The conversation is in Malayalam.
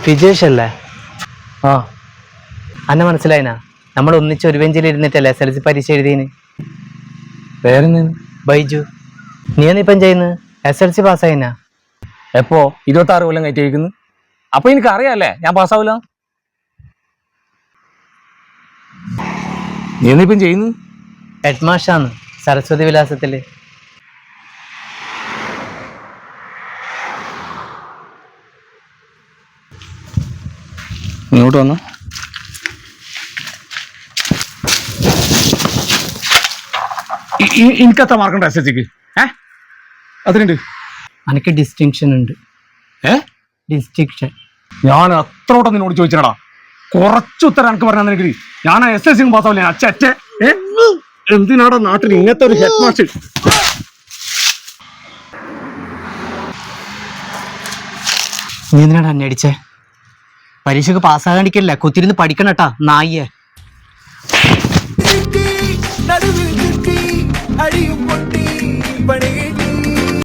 വിജേഷ് അല്ലേ? ആ അന്നെ മനസ്സിലായിനാ? നമ്മൾ ഒന്നിച്ച് ഒരു ബെഞ്ചിൽ ഇരുന്നിട്ടല്ലേ SLC പരീക്ഷ എഴുതിന്? പേരെന്ന് ബൈജു. നീ എന്നിപ്പം ചെയ്യുന്നത്? SLC പാസ്സായിനാ? എപ്പോ 26 കൊല്ലം കയറ്റിയിരിക്കുന്നു. അപ്പൊ എനിക്ക് അറിയാല്ലേ ഞാൻ പാസ്സാവില്ല. നീ എന്നിപ്പം ചെയ്യുന്നു? ഹെഡ് മാഷാന്ന് സരസ്വതി വിലാസത്തില്. ഇങ്ങോട്ട് വന്ന എനിക്കത്ര മാർക്കുണ്ട് SLCക്ക്. അതിനുണ്ട്. എനിക്ക് ഡിസ്റ്റിങ്ഷൻ ഉണ്ട്. ഡിസ്റ്റിങ്ഷൻ. ഞാൻ അത്ര വട്ടം നിന്നോട് ചോദിച്ചടാ, കുറച്ച് ഉത്തരം എനിക്ക് പറഞ്ഞാൽ നിനക്ക് ഞാൻ SLC പാസ്സാവില്ല. അച്ഛ എന്തിനാടാ നാട്ടിൽ ഇങ്ങനത്തെ ഒരു ഹെഡ് മാസ്റ്റർ? നീ എന്തിനാണ് എന്നെ അടിച്ചേ? പരീക്ഷക്ക് പാസ്സാകാണ്ടിക്കല്ലേ, കുത്തിരുന്ന് പഠിക്കണട്ടാ നായിയെ.